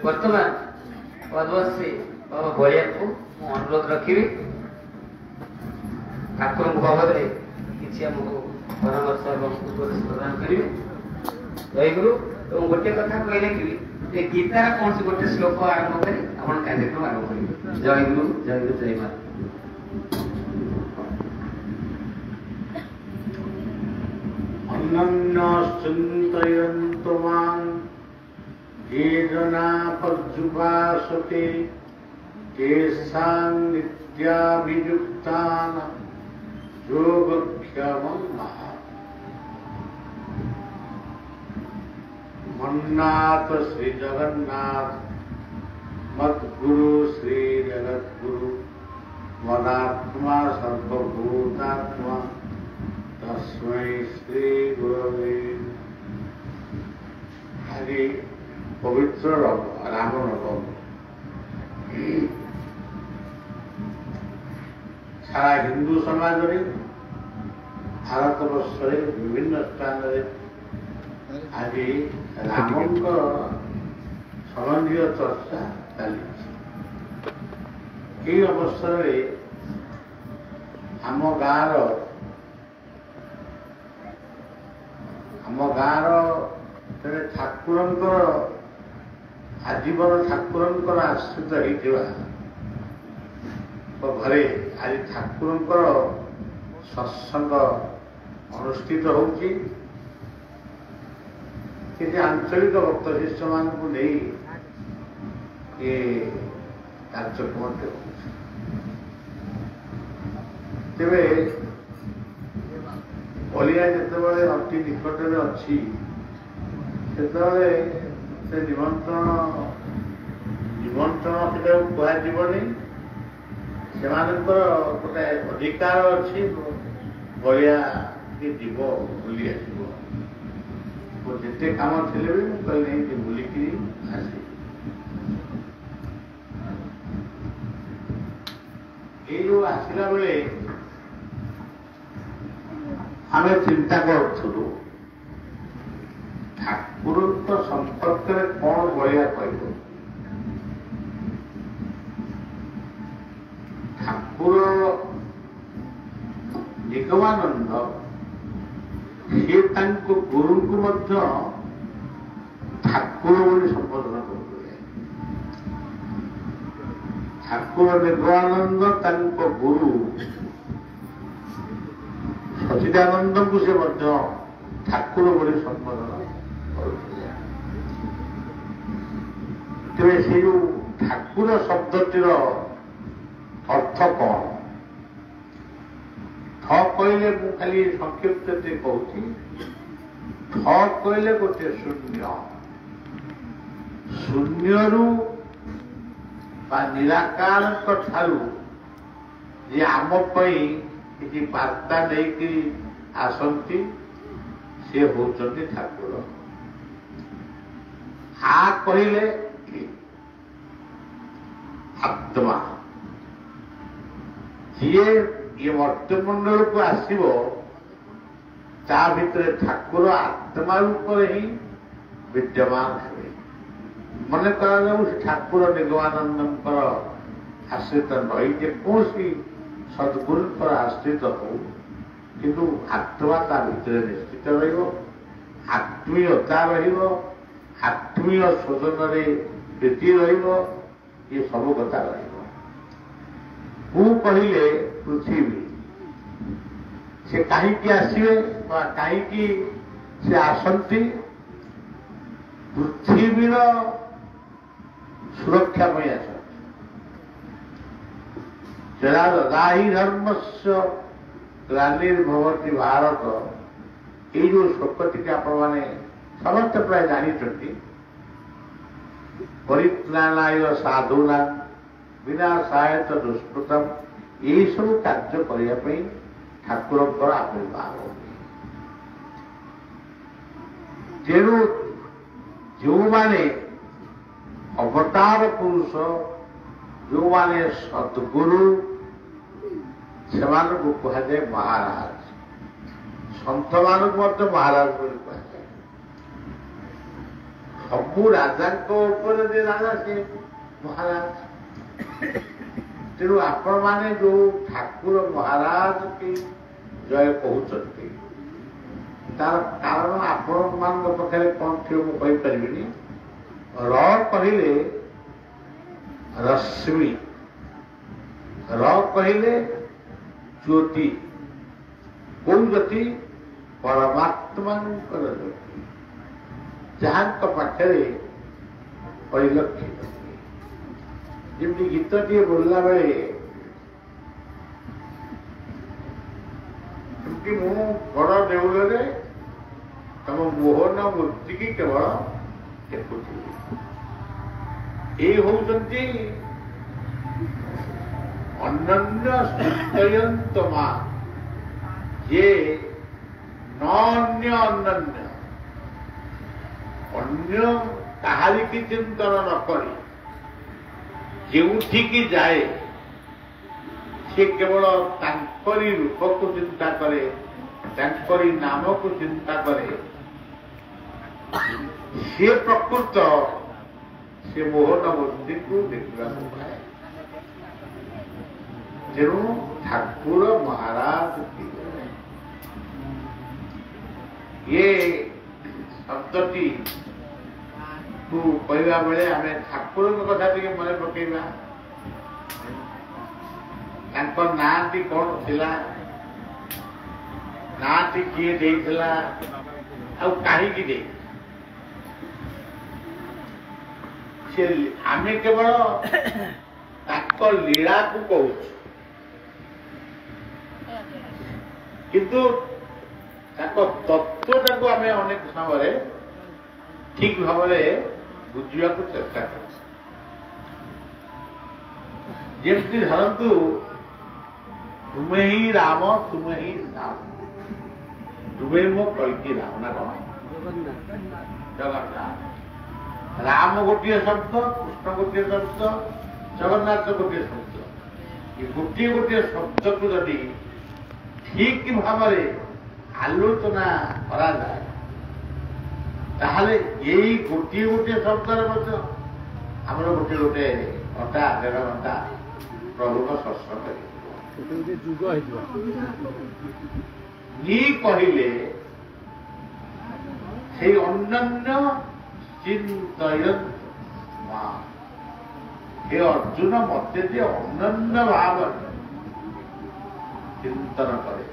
बर्तमान पद्मश्री बाबा बलिया को अनुरोध रखी ठाकुर बाबद କିଛି ଆମକୁ ପରାମର୍ଶ ଏବଂ ଉପଦେଶ ପ୍ରଦାନ କରିବେ। ଜୟଗୁରୁ। ଏବଂ ଗୋଟିଏ କଥା କହିଲେ କି ଯେ ଗୀତାର କୌଣସି ଗୋଟେ ଶ୍ଲୋକ ଆରମ୍ଭ କରି ଆପଣ କାର୍ଯ୍ୟକ୍ରମ ଆରମ୍ଭ କରିବେ। ଜୟଗୁରୁ ଜୟଗୁରୁ ଜୟ ମା। ଅନନ୍ୟଶ୍ଚିନ୍ତୟନ୍ତୁ ମାଂ ये जना पर्युपासते तेषां नित्याभियुक्तानां योगक्षेमं महत्। मन्नाथ श्री जगन्नाथ मद्गुरु श्री जगद्गुरु मदात्मा सर्वभूतात्मा तस्मै श्री गुरवे। हरि पवित्र राम नवमी सारा हिंदू समाज रे भारत वर्ष विभिन्न स्थान रे आज राम संबंधी चर्चा चली। अवसर में आम गाँव ठाकुर आजीवन ठाकुर आश्रित होता घरे आज ठाकुर सत्संग अनुष्ठित होची। आंचलिक भक्त शिष्य मान नहीं ये कार्यक्रम तेरे बलिया जिते अति निकट में अच्छी से निमंत्रण कहनी से गोटे अधिकार अच्छी बलिया जीव बुली आसो जिते काम थे भी कहली नहीं बुलिकी आस जो आसला बेले आम चिंता करूँ ठाकुर संपर्क में कौन बलिया कह ठाकुर निगमानंद सी गुरु को ठाकुर संबोधन करते। ठाकुर निगमानंद गुरु सचिदानंद को से ठाकुर संबोधन तेरे से जो ठाकुर शब्दटीर अर्थ कौन ठ कहले मु खाली संक्षिप्त कहूँ ठ कहले गोटे शून्य शून्यरू निराकार ठारू जे आम किसी वार्ता नहीं आसती से होचंती ठाकुर। आ कहले आत्मा ये मर्त्यमंडल को आसो ता भितर ठाकुर आत्मा रूप ही विद्यमान हुए। मन कर ठाकुर निगमानंद आश्रित नई जेकोसी सद्गुरु पर आश्रित हो किंतु आत्मा ता भितर निश्चित आत्मीयता आत्मीय शोधन प्रीति ये सब कथा कहले पृथ्वी से कहीं आसवे कहीं से आसती पृथ्वीर सुरक्षा आस दाही धर्म से ग्लानिर्भवति भारत ये जो श्लोकटी आपण मैंने समस्त प्राय जानी परित्राणाय साधुना विनाशाय दुष्कृतम यही सब कार्य करने ठाकुर आविर्भाव तेणु जो माने अवतार पुरुष जो माने सद्गुरु से कहुए महाराज सत मान महाराज कहुए सबू राजा राजा से महाराज तेणु आपण माने जो ठाकुर महाराज की ଜୟ କହୁଛନ୍ତି ତାର କାରଣ ଆପଣମାନଙ୍କ ପାଖରେ କ'ଣ ଥିବ ମୁଁ କହିପାରିବିନି। ର କହିଲେ ରଶ୍ମି, ର କହିଲେ ଜ୍ୟୋତି। କୋଉ ଜ୍ୟୋତି? ପରମାତ୍ମାଙ୍କର ଜ୍ୟୋତି, ଯାହାଙ୍କ ପାଖରେ ପରିଲକ୍ଷିତ। ଯେମିତି ଗୀତଟିଏ ବୋଲିଲା ବେଳେ ଏମିତି ମୁଁ ବଡ଼ ଦେଉଳରେ ତମ ମୋହନ ମୂର୍ତ୍ତିକି କେବଳ ଦେଖୁଥିଲି। ଏଇ ହଉଛନ୍ତି ଅନନ୍ୟ ସ୍ତୁତୟନ୍ତ ମା, ଯେ ଅନ୍ୟ ଅନନ୍ୟ, ଅନ୍ୟ କାହାରିକି ଚିନ୍ତନ ନ କରି ଯେଉଁଠିକି ଯାଏ ସେ କେବଳ ତାଙ୍କରି ରୂପକୁ ଚିନ୍ତା କରେ, ତାଙ୍କରି ନାମକୁ ଚିନ୍ତା କରେ। ସେ ପ୍ରକୃତ ସେ ମୋହନ ମୂର୍ତ୍ତିକୁ ଦେଖିବାକୁ ପାଏ। ତେଣୁ ଠାକୁର ମହାରାଜ ये शब्दटी कहवा बेले आम ठाकुर कथा टे मन पकेवा। नाटी कौन थिला, नाटी किए देइथिला, आउ काहीकि दे से आमे केवल ताको लीला को कहू, किंतु तत्वटा को आम अनेक समय ठीक भाव बुझा चेष्टा कर। जमी धरतु तुम्हें ही राम, तुम्हें ही राम, तुम्हें मो कल्कि राम ना कौन जगन्नाथ। राम गोटे शब्द, कृष्ण गोटे शब्द, जगन्नाथ गोटे शब्द। ये गोटे गोटे शब्द को जदि ठीक भाव आलोचना करा जाए ताहले यही गोटे गोटे शब्द आमर गोटे गोटे घंटा 1.5 घंटा प्रभु को सत्संग कहले से अन्य चिंतयन मां। हे अर्जुन मते जे अन्य भाव चिंतन करे,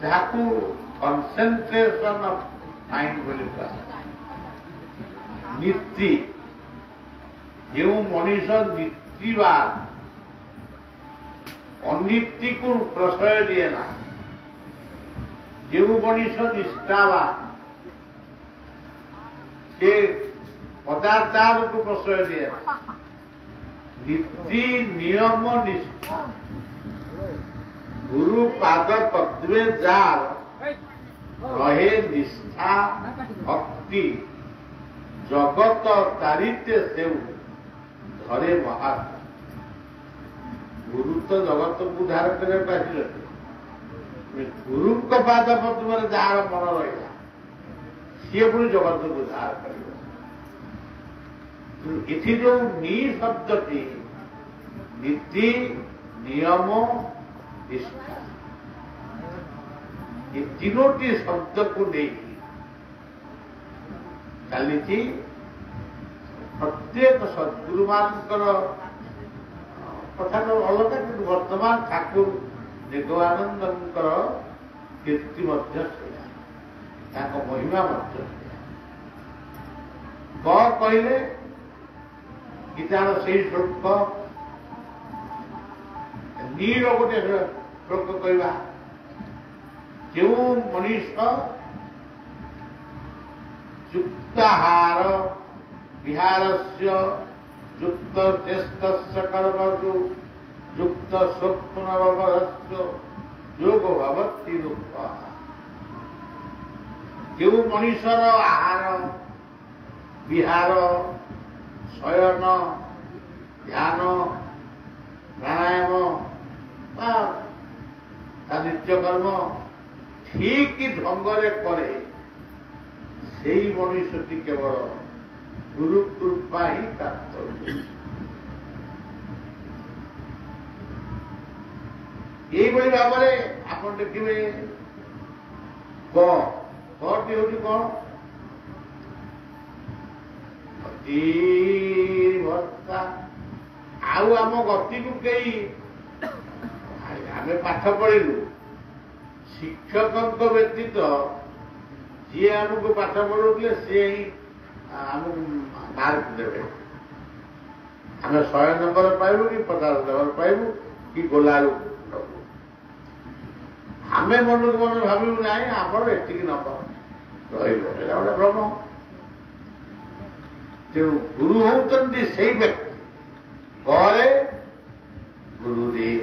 जहां कनसेंट्रेशन ऑफ माइंड बोली नीति। जो मनीष नीतिवाद अनीति को प्रश्रय दिए ना, जो मनीष निष्ठावाद से पदाचार को प्रश्रय दिए ना। नीति नियम निष्ठा गुरु पाद पद्मे जार रहे निष्ठा भक्ति जगत तारिते से धरे महात्मा। गुरु तो जगत को उद्धार कर गुरु को पाद पद्म जार मन रहा सी पुणी जगत को उद्धार कर। इति जो नी शब्दटी नीति नियम निष्ठा, ये तीनोटी शब्द को नहीं चली प्रत्येक सद्गुरु मानकर कथा तो अलग, कि वर्तमान ठाकुर निगमानंदर कीर्ति महिमा कहले गीतार से श्लोक नीर गोटे श्लोक कहवा जो मनीष युक्ताहार विहारस्य युक्त चेष्टस्य कर्मसु युक्त स्वप्नवस्य योग भवति रूपा। जो मनीषर आहार विहार शयन ध्यान प्राणायाम नित्यकर्म ठीक ढंगरे करे से मनुष्यटी केवल गुरु कृपा ही प्राप्त। এইଭଳି ଭାବରେ ଆପଣ ଦେଖିବେ ଗଟି ହଉଛି କଣ ଭର୍ତ୍ତା। ଆଉ ଆମ ଗତିକୁ କେହି ଆମେ ପାଠ ପଢିଲୁ ଶିକ୍ଷକଙ୍କ ବ୍ୟତୀତ ଯିଏ ଆମକୁ ପାଠ ପଢଉଥିଲେ ସିଏ ହିଁ ଆମକୁ ମାର୍କ ଦେବେ। ଆମେ 100 ନମ୍ବର ପାଇବୁ କି 50 ନମ୍ବର ପାଇବୁ କି ଗୋଲାଳୁ ନବୁ। ଆମେ ମନକୁ ମନ ଭାବିବୁ ନାହିଁ ଆମର ଏତିକି ନମ୍ବର ରହିବ, ଏଇଟା ଗୋଟେ ଭ୍ରମ। ତେଣୁ ଗୁରୁ ହଉଛନ୍ତି ସେଇ ବ୍ୟକ୍ତି ଘରେ ଗୁରୁଦେବ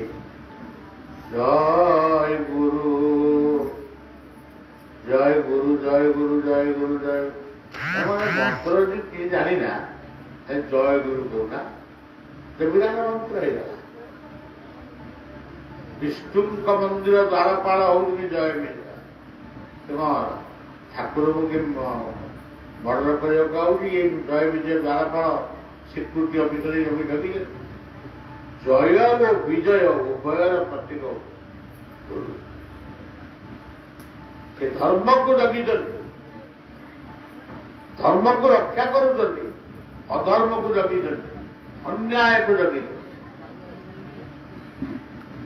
ଜୟ ଗୁରୁ ଜୟ ଗୁରୁ ଜୟ ଗୁରୁ ଜୟ ଗୁରୁ ଜୟ। ମନ୍ତ୍ର ଯଦି କିଏ ଜାଣିନା ଜୟ ଗୁରୁ କହୁନା ବିରାଟ ମନ୍ତ୍ର ହେଇଗଲା। ବିଷ୍ଣୁଙ୍କ ମନ୍ଦିର ଦ୍ୱାରପାଳ ହଉଛି ଜୟ ମିଳିଲା। କଣ ଠାକୁରଙ୍କୁ କି ମର୍ଡର କରିବାକୁ ଆଉଛି ଏ ଜୟ ବିଜୟ ଦ୍ୱାରପାଳ ସ୍ୱୀକୃତି ଅଫିସରେ ଜମି ଠକିଲେ। ଜୟ ଓ ବିଜୟ ଉଭୟର ପ୍ରତୀକ ସେ ଧର୍ମକୁ ଜଗିଛନ୍ତି, ଧର୍ମକୁ ରକ୍ଷା କରୁଛନ୍ତି, ଅଧର୍ମକୁ ଜଗିଛନ୍ତି, ଅନ୍ୟାୟକୁ ଜଗିଛନ୍ତି।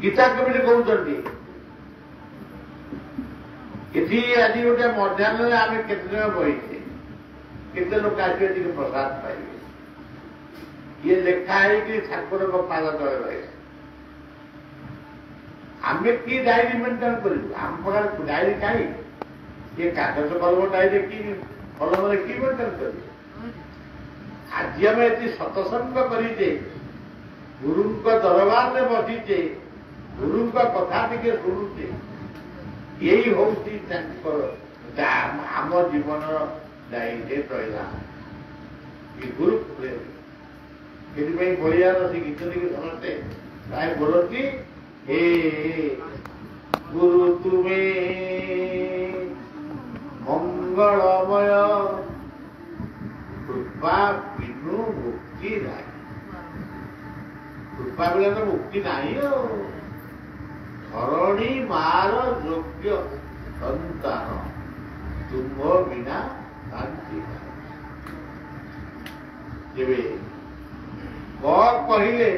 ଗୀତା କେମିତି କହୁଛନ୍ତି ଏଠି ଆଜି ଗୋଟେ ମଧ୍ୟାହ୍ନରେ ଆମେ କେତେ ଜଣ ବହିଛେ, କେତେ ଲୋକ ଆସିବେ ଟିକେ ପ୍ରସାଦ ପାଇବେ। ଇଏ ଲେଖା ହେଇକି ଠାକୁରଙ୍କ ପାଦ ତଳେ ରହିବେ। ଆମେ କି ଡାଏରୀ ମେଣ୍ଟେନ କରିବୁ? ଆମ ପାଖରେ ଡାଏରୀ କାହିଁ? ଇଏ କାଗଜ କଲମ ଡାଏରୀ କି କଲମରେ କି ମେଣ୍ଟେନ କରିବୁ? ଆଜି ଆମେ ଏଠି ସତସଙ୍ଗ କରିଛେ, ଗୁରୁଙ୍କ ଦରବାରରେ ବସିଛେ, ଗୁରୁଙ୍କ କଥା ଟିକେ ଶୁଣୁଛେ, ଏଇ ହଉଛି ତାଙ୍କର ଆମ ଜୀବନର ଡାଏରୀରେ ରହିଲା ଏ ଗୁରୁ ପ୍ରେମ। ସେଥିପାଇଁ ବଳିଆର ସେ ଗୀତ ଟିକେ ସମସ୍ତେ ପ୍ରାୟ ବୋଲନ୍ତି, ହେ ଗୁରୁ ତୁମେ ମଙ୍ଗଳମୟ କୃପା ବିନୁ ମୁକ୍ତି ନାହିଁ। କୃପା ବିନା ତ ମୁକ୍ତି ନାହିଁ। ଆଉ ଧରଣୀ ମାର ଯୋଗ୍ୟ ସନ୍ତାନ ତୁମ ବିନା ଶାନ୍ତି ନାହିଁ। ଯେବେ କହିଲେ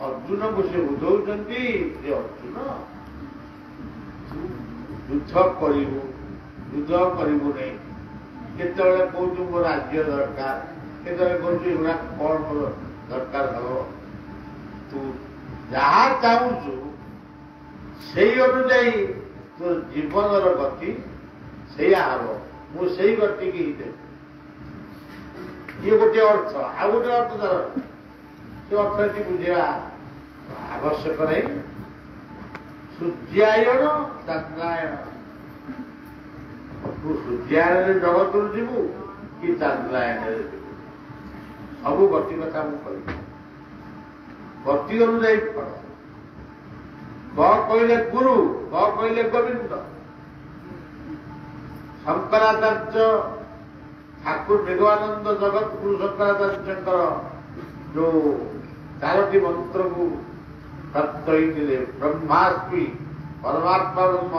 ଅର୍ଜୁନକୁ ସେ ବୁଝଉଛନ୍ତି ଯେ ଅର୍ଜୁନ ଯୁଦ୍ଧ କରିବୁ, ଯୁଦ୍ଧ କରିବୁନି। କେତେବେଳେ କହୁଛୁ ମୋ ରାଜ୍ୟ ଦରକାର, କେତେବେଳେ କହୁଛୁ ଏଗୁଡ଼ା କଣ ମୋର ଦରକାର ହବ। ତୁ ଯାହା ଚାହୁଁଛୁ ସେଇ ଅନୁଯାୟୀ ତୋ ଜୀବନର ଗତି ସେଇଆ ହବ। ମୁଁ ସେଇ ଗତିକି ହିଁ ଦେବି। ଇଏ ଗୋଟିଏ ଅର୍ଥ। ଆଉ ଗୋଟେ ଅର୍ଥ ତାର ସେ ଅର୍ଥଟି ବୁଝିବା ଆବଶ୍ୟକ ନାହିଁ। ସୂର୍ଯ୍ୟାୟଣ ଚନ୍ଦ୍ରାୟଣ। ତୁ ସୂର୍ଯ୍ୟାୟନରେ ଜଗତରୁ ଯିବୁ କି ଚନ୍ଦ୍ରାୟନରେ ଯିବୁ, ସବୁ ଗତି କଥା ମୁଁ କହିବି। ଗତି ଅନୁଯାୟୀ ଫଳ। କହିଲେ ଗୁରୁ, କହିଲେ ଗୋବିନ୍ଦ। ଶଙ୍କରାଚାର୍ଯ୍ୟ ଠାକୁର ନିଗମାନନ୍ଦ ଜଗତଗୁରୁ ଶଙ୍କରାଚାର୍ଯ୍ୟଙ୍କର ଯୋଉ 4ଟି ମନ୍ତ୍ରକୁ ପ୍ରାପ୍ତ ହେଇଥିଲେ, ବ୍ରହ୍ମାସ୍ମି ପରମାତ୍ମା ବ୍ରହ୍ମ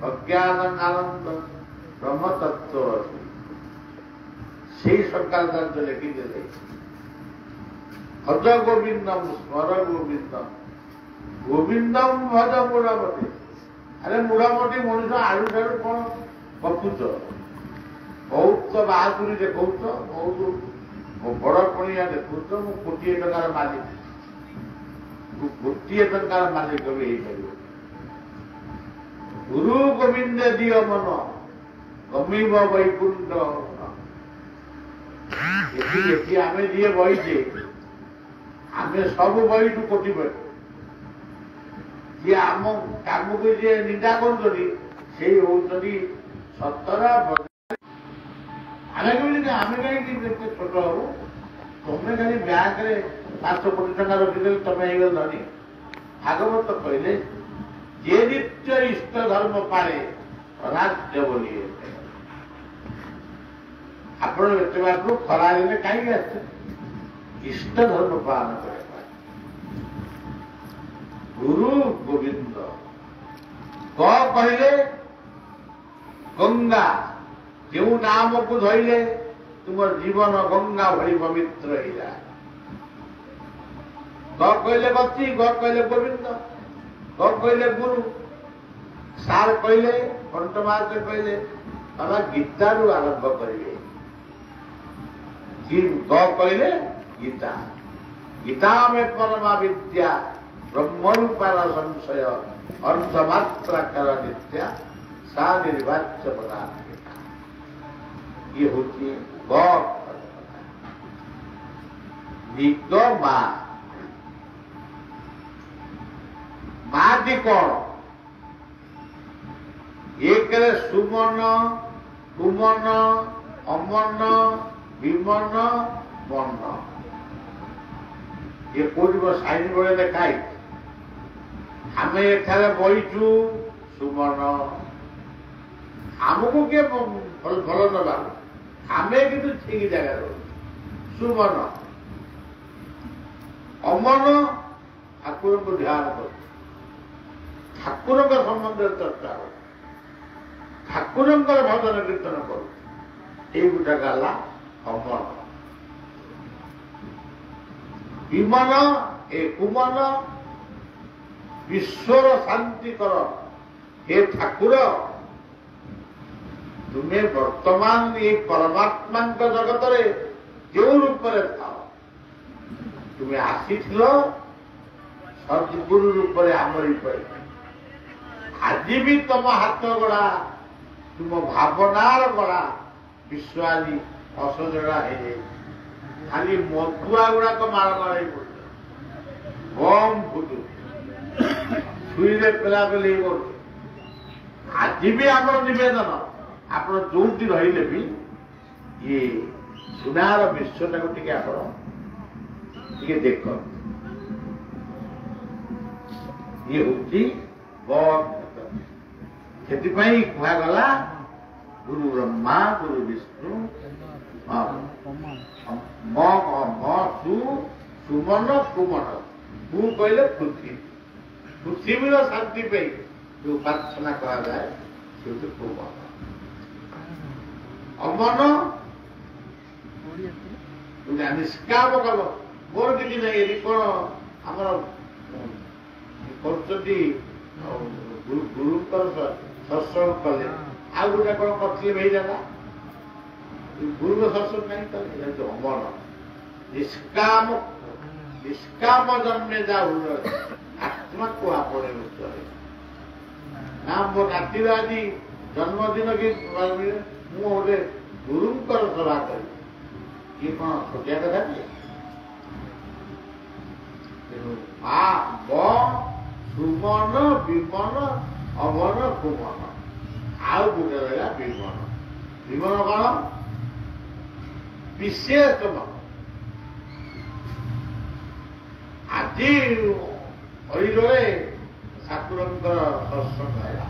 ଅଜ୍ଞାନ ଆନନ୍ଦ ବ୍ରହ୍ମ ତତ୍ତ୍ୱ ଅଛି। ସେଇ ଶଙ୍କରାଚାର୍ଯ୍ୟ ଲେଖିଥିଲେ ଭଜ ଗୋବିନ୍ଦମ ସ୍ମର ଗୋବିନ୍ଦମ ଗୋବିନ୍ଦମ ଭଜ ମୂଢ଼ମତି। ଆରେ ମୂଢ଼ମତି ମଣିଷ ଆଳୁ ଠାରୁ କଣ ଗପୁଛ? ବହୁତ ବାହାଦୁରୀ ଦେଖଉଛ, ବହୁତ ବଡ ପଣିଆ ଦେଖୁଛ। ମୁଁ କୋଟିଏ ଟଙ୍କାର ମାଲିକ, ମୁଁ ଗୋଟିଏ ଟଙ୍କାର ମାଲିକ ବି ହେଇପାରିବ। ଗୁରୁ ଗୋବିନ୍ଦ ଦିଅ ମନ ଗମିବ ବୈକୁଣ୍ଠ। ଏଠି ଆମେ ଯିଏ ବହିଛେ, ଆମେ ସବୁ ବହିଠୁ କୋଟିପତି। ଯିଏ ଆମ କାମକୁ ଯିଏ ନିନ୍ଦା କରୁଛନ୍ତି ସେଇ ହଉଛନ୍ତି ସତରା। ଆମେ କେମିତି, ଆମେ କାହିଁକି ଏତେ ଛୋଟ ହବୁ? ତମେ ଖାଲି ବ୍ୟାଙ୍କରେ 500 କୋଟି ଟଙ୍କା ରଖିଦେଲେ ତମେ ହେଇଗଲ ଧନୀ। ଭାଗବତ କହିଲେ ଯେ ନିତ୍ୟ ଇଷ୍ଟ ଧର୍ମ ପାଳେ ରାଜ୍ୟ ବୋଲି। ଆପଣ ଏତେ ବାଟରୁ ଖରା ଦିନେ କାହିଁକି ଆସିଛନ୍ତି? ଇଷ୍ଟ ଧର୍ମ ପାଳନ କରିବା। ଗୁରୁ ଗୋବିନ୍ଦ। ଗ କହିଲେ ଗଙ୍ଗା, ଯେଉଁ ନାମକୁ ଧରିଲେ ତୁମ ଜୀବନ ଗଙ୍ଗା ଭଳି ପବିତ୍ର ହେଇଯାଏ। ଗ କହିଲେ ଗତି, ଗ କହିଲେ ଗୋବିନ୍ଦ, ଗ କହିଲେ ଗୁରୁ, ସାର୍ କହିଲେ କଣ୍ଠମାର୍ଗ କହିଲେ ବାବା ଗୀତାରୁ ଆରମ୍ଭ କରିବେ। ଗ କହିଲେ ଗୀତା, ଗୀତା ମେ ପରମା ବିଦ୍ୟା ବ୍ରହ୍ମରୂପାର ସଂଶୟ ଅର୍ଦ୍ଧମାତ୍ରାକାର ନିତ୍ୟା ସା ନିର୍ବାଚ୍ୟ ପଦାର୍ଥ। ଇଏ ହଉଛି ଗ। ନିଗମା, ମାଟି କଣ? ଏକରେ ସୁମନ, କୁମନ, ଅମନ, ବିମନ, ମନ। ଏ କୋଉଠି ସାଇନ୍ ବେଳେ ଲେଖା ହେଇଛି। ଆମେ ଏଠାରେ ବହିଛୁ ସୁମନ, ଆମକୁ କିଏ ଭଲ ନବା, ଆମେ କିନ୍ତୁ ଠିକ ଜାଗାରେ ରହୁଛୁ ସୁମନ। ଅମନ, ଠାକୁରଙ୍କୁ ଧ୍ୟାନ କରୁଛୁ, ଠାକୁରଙ୍କ ସମ୍ବନ୍ଧରେ ଚର୍ଚ୍ଚା କରୁ, ଠାକୁରଙ୍କର ଭଜନ କୀର୍ତ୍ତନ କରୁ, ଏଇ ଗୋଟା ହେଲା ଅମନ। ବିମନ, ଏ କୁମନ, ବିଶ୍ୱର ଶାନ୍ତି କର ହେ ଠାକୁର। ତୁମେ ବର୍ତ୍ତମାନ ଏ ପରମାତ୍ମାଙ୍କ ଜଗତରେ ଯେଉଁ ରୂପରେ ଥାଅ, ତୁମେ ଆସିଥିଲ ସଦ୍ଗୁରୁ ରୂପରେ ଆମରି ପାଇଁ। ଆଜି ବି ତମ ହାତ ଗড়ା, ତୁମ ଭାବନାର ଗড়ା ବିଶ୍ୱାସୀ ଅସଜଡ଼ା ହେଇଯାଇଛି। ଖାଲି ମଧୁଆ ଗୁଡାକ ମାଳ ମାଳ ହେଇ ପଡୁଛି, ବମ୍ ଫୁଟୁ, ଛୁଇରେ ପେଲାପେଲି ହେଇ ପଡୁଛି। ଆଜି ବି ଆମର ନିବେଦନ, ଆପଣ ଯୋଉଠି ରହିଲେ ବି ଇଏ ସୁନାର ବିଶ୍ୱଟାକୁ ଟିକେ ଆପଣ ଟିକେ ଦେଖ। ଇଏ ହଉଛି ସେଥିପାଇଁ କୁହାଗଲା ଗୁରୁ ବ୍ରହ୍ମା ଗୁରୁ ବିଷ୍ଣୁ ସୁମନ କୁମନ। ମୁଁ କହିଲେ ପୃଥିବୀ, ପୃଥିବୀର ଶାନ୍ତି ପାଇଁ ଯୋଉ ପ୍ରାର୍ଥନା କରାଯାଏ ସେ ହଉଛି କୁମନ। ଅମନ ନିଷ୍କାମ କର୍ମ, ମୋର କିଛି ନାହିଁ। ଏଠି କଣ ଆମର କରୁଛନ୍ତି ଗୁରୁଙ୍କର ସତ୍ସଙ୍ଗ କଲେ, ଆଉ ଗୋଟେ କଣ କରିଥିଲେ ହେଇଯାନ୍ତା। ଗୁରୁଙ୍କ ସତ୍ସଙ୍ଗ କାହିଁ କଲେ? ଅମନ ନିଷ୍କାମ, ନିଷ୍କାମ ଜନ୍ମେ ଯା ହୁଏ ଆତ୍ମାକୁ ଆପଣେ ଉଚ୍ଚରେ। ନା ମୋ ନାତିର ଆଜି ଜନ୍ମଦିନ କି ମୁଁ ଗୋଟେ ଗୁରୁଙ୍କର ସେବା କରିବି, ଇଏ କଣ ଛୋଟିଆ କଥା କି? ସୁମନ, ବିମନ, ଅମନ, କୁମନ, ଆଉ ଗୋଟେ ରହିଲା ବିମନ। ବିମନ କଣ? ବିଶେଷ ମନ। ଆଜି ହରିରେ ଠାକୁରଙ୍କର ସତ୍ସଙ୍ଗ ହେଲା,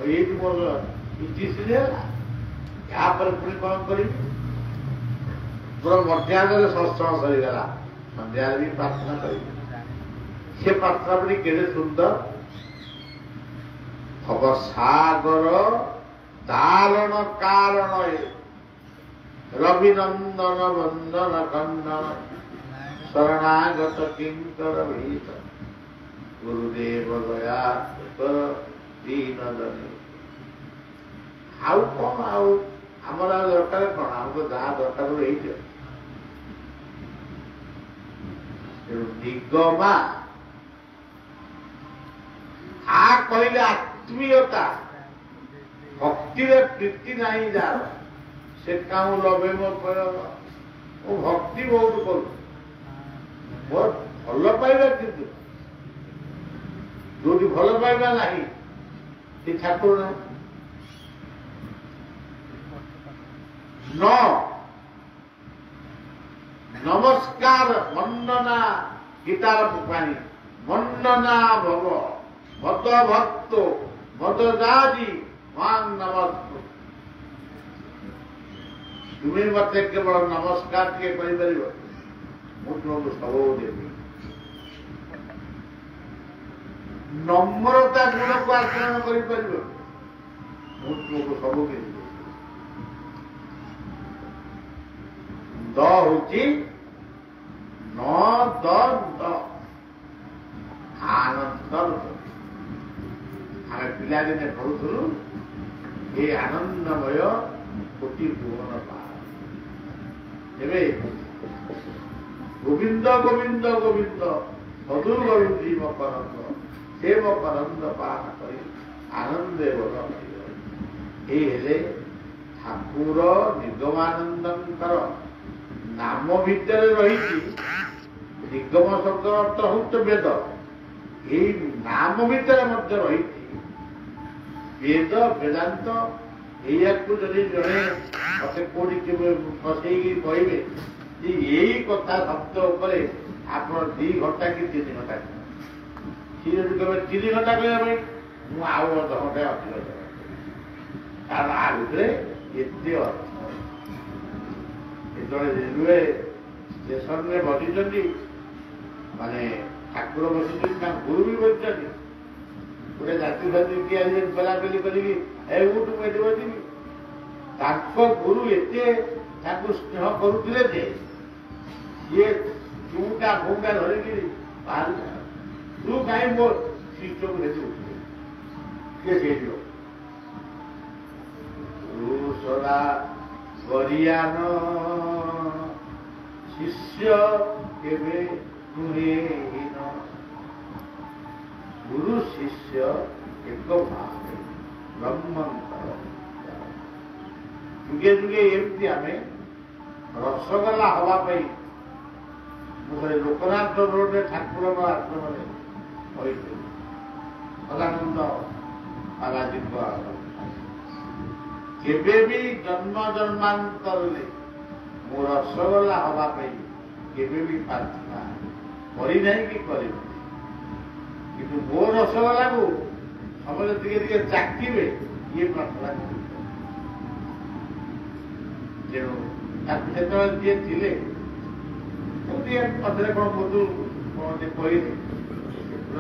ଏଇଠି ମୋର ଇତିଶ୍ରୀ ହେଲା। ତାପରେ ପୁଣି କଣ କରିବି? ମୋର ମଧ୍ୟାହ୍ନରେ ସତ୍ସଙ୍ଗ ସରିଗଲା, ସନ୍ଧ୍ୟାରେ ବି ପ୍ରାର୍ଥନା କରିବି। ସେ ପ୍ରାର୍ଥନା ପୁଣି କେତେ ସୁନ୍ଦର ହବ। ସାଗର ଦାରଣ କାରଣ ରବିନନ୍ଦନ ବନ୍ଦନ ଖଣ୍ଡନ ଶରଣାଗତ କିଙ୍କର ଭୀତ ଗୁରୁଦେବ ଦୟା ଦୀନ ଜନେ। ଆଉ କଣ? ଆଉ ଆମର ଆଉ ଦରକାର କଣ? ଆମକୁ ଯାହା ଦରକାର ହେଇଯିବ। ନିଗମା, ଆ କହିଲେ ଆତ୍ମୀୟତା, ଭକ୍ତିରେ ପ୍ରୀତି ନାହିଁ ଯାହାର ସେ କାଉଁ ଲଭେ ମୋ ପ୍ରୟୋଗ। ମୁଁ ଭକ୍ତି ବହୁତ କରୁଛି, ମୋର ଭଲ ପାଇବା, କିନ୍ତୁ ଯୋଉଠି ଭଲ ପାଇବା ନାହିଁ ସେ ଠାକୁର ନାହିଁ। ନମସ୍କାର ମଣ୍ଡନା, ଗୀତାର ପାଣି ମଣ୍ଡନା ଭବ ମଦ ଭକ୍ତ ମଦ ଯାଜି ମାଂ ନମସ୍କାର। ତୁମେ ମତେ କେବଳ ନମସ୍କାର ଟିକେ କରିପାରିବ, ମୁଁ ତୁମକୁ ସବୁ ଦେବି। ନମ୍ରତା ଗୁଣକୁ ଆଚରଣ କରିପାରିବ। ମୁଁ ତୁମକୁ ସବୁ କିଛି ଦ ହଉଛି ନ ଦ ଦ ଆନନ୍ଦ। ଆମେ ପିଲାଦିନେ ପଢୁଥିଲୁ ଏ ଆନନ୍ଦମୟ କୋଟି ଭୁବନ ପାର। ଏବେ ଗୋବିନ୍ଦ ଗୋବିନ୍ଦ ଗୋବିନ୍ଦ ମଧୁର ଗୋବିନ୍ଦ ମକରନ୍ଦ ସେ ମକରନ୍ଦ ପାନ କରି ଆନନ୍ଦେ ବଲ। ଏଇ ହେଲେ ଠାକୁର ନିଗମାନନ୍ଦଙ୍କର ନାମ ଭିତରେ ରହିଛି। ନିଗମ ଶବ୍ଦର ଅର୍ଥ ହଉଛି ବେଦ। ଏଇ ନାମ ଭିତରେ ମଧ୍ୟ ରହିଛି ବେଦ ବେଦାନ୍ତ। ଏଇଆକୁ ଯଦି ଜଣେ ମତେ କୋଉଠି ଫସେଇକି କହିବେ ଯେ ଏଇ କଥା ଶବ୍ଦ ଉପରେ ଆପଣ 2 ଘଣ୍ଟା କି 3 ଘଣ୍ଟା ସିଏ ଯଦି କହିବେ 3 ଘଣ୍ଟା କହିବା ପାଇଁ ମୁଁ ଆଉ ଅଧଘଣ୍ଟା ଅଧିକ ଦେବ। କାରଣ ଆ ଭିତରେ ଏତେ ଅର୍ଥ। ଯେତେବେଳେ ରେଲୱେ ଷ୍ଟେସନରେ ବସିଛନ୍ତି ମାନେ ଠାକୁର ବସିଛନ୍ତି ତାଙ୍କ ଗୁରୁ ବି ବସିଛନ୍ତି। ଗୋଟେ ଯାତ୍ରୀ ଫାତ୍ରୀ କିଏ ପେଲାପେଲି କରିକି ଉଠୁ ମୁଁ ଏଠି ବସିବି। ତାଙ୍କ ଗୁରୁ ଏତେ ତାଙ୍କୁ ସ୍ନେହ କରୁଥିଲେ ଯେ ସିଏ ଚୁଟା ଭୁଙ୍ଗା ଧରିକିରି ବାହାରି ତୁ କାହିଁ ମୋ ଶିଷ୍ୟକୁ ଦେଖି ଉଠିଲେ କିଏ ସେଇଯିବ ସଦା ବରିୟାନ ଶିଷ୍ୟ କେବେ ନୁହେଁ। ଗୁରୁ ଶିଷ୍ୟ ଏକ ଭାବେ ବ୍ରହ୍ମଙ୍କର। ଯୁଗେ ଯୁଗେ ଏମିତି ଆମେ ରସଗୋଲା ହବା ପାଇଁ ମୁଁ ଲୋକନାଥ ରୋଡରେ ଠାକୁରଙ୍କ ଆଶ୍ରମରେ କହିଥିଲି ସଦାନନ୍ଦ ବାଲାଜୀଙ୍କ କେବେ ବି ଜନ୍ମ ଜନ୍ମାନ୍ତରରେ ମୁଁ ରସଗୋଲା ହବା ପାଇଁ କେବେ ବି ପ୍ରାର୍ଥନା କରିନାହିଁ କି କରିବି। କିନ୍ତୁ ମୋ ରସଗୋଲାକୁ ସମସ୍ତେ ଟିକେ ଟିକେ ଚାଖିବେ ଇଏ ପ୍ରାର୍ଥନା କରିବେ। ତେଣୁ ତାକୁ ଯେତେବେଳେ ଯିଏ ଥିଲେ ପଛରେ କଣ ବଧୁ କଣ କହିଲେ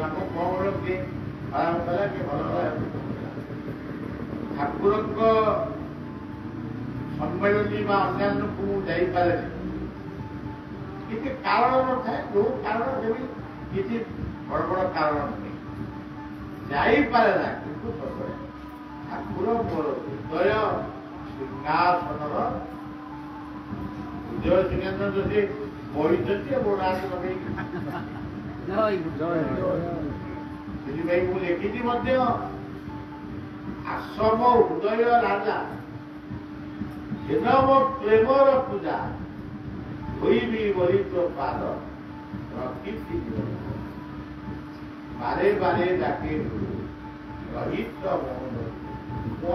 ଆମ କଣ କିଏ ଖରାପ କଲା କି ଭଲ କଲା। ଠାକୁରଙ୍କ ସମ୍ମିଳନୀ ବା ଅନ୍ୟାନ୍ୟକୁ ମୁଁ ଯାଇପାରେନି। କିଛି କାରଣ ନଥାଏ। ଯୋଉ କାରଣ ଦେବି କିଛି ବଡ ବଡ କାରଣ ନୁହେଁ ଯାଇପାରେ ନା। କିନ୍ତୁ ସତରେ ଠାକୁର ମୋର ହୃଦୟ ସିଂହାସନର ହୃଦୟ ସିଂହାସନ ଯଦି ବହିଛନ୍ତି ମୋ ନାଁରେ ଲଗେଇକି ସେଥିପାଇଁ ମୁଁ ଲେଖିଛି ମଧ୍ୟ ଆସମ ହୃଦୟ ରାଜା ହେନ ମୋ ପ୍ରେମର ପୂଜା ହୋଇବି ବହି ତୋ ପାଦ ରଖିଛି। ବାରେ ବାରେ ଡାକେ ରହିତ ମୋହନ।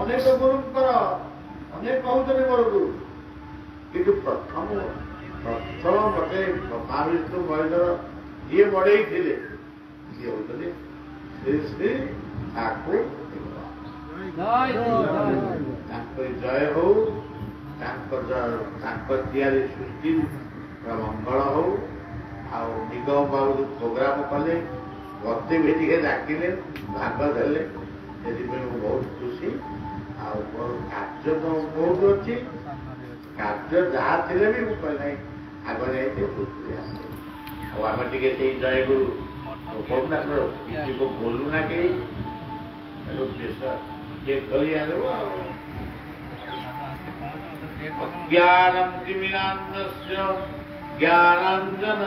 ଅନେକ ଗୁରୁଙ୍କର ଅନେକ କହୁଛନ୍ତି ମୋର ଗୁରୁ। କିନ୍ତୁ ପ୍ରଥମ ମତେ ମହାବିଷ୍ଣୁ ମହେନ୍ଦ୍ର ଯିଏ ବଢେଇଥିଲେ ସିଏ ହଉଛନ୍ତି ଶ୍ରୀ ଶ୍ରୀ ଠାକୁର। ତାଙ୍କ ଜୟ ହଉ। ତାଙ୍କ ତିଆରି ସୃଷ୍ଟି ମଙ୍ଗଳ ହଉ। ଆଉ ନିଗମ ବାବୁ ପ୍ରୋଗ୍ରାମ କଲେ ମତେ ବି ଟିକେ ଡାକିଲେ ଭାଗ ଦେଲେ ସେଥିପାଇଁ ମୁଁ ବହୁତ ଖୁସି। ଆଉ ମୋର କାର୍ଯ୍ୟ ତ ବହୁତ ଅଛି। କାର୍ଯ୍ୟ ଯାହା ଥିଲେ ବି ମୁଁ କହିଲି ନାହିଁ ଆଗ ଯାଇତେ ଖୁସି ଆସେ। ଆଉ ଆମେ ଟିକେ ସେଇ ଜୟଗୁରୁ କରୁନା କିଛି ବୋଲୁ ନା କେହି ଦେଶ ଟିକେ କରି ଆଣିବ। ଆଉ ଜ୍ଞାନಂ କିମିନାନ୍ଦସ୍ୟ ଜ୍ଞାନାଞ୍ଜନ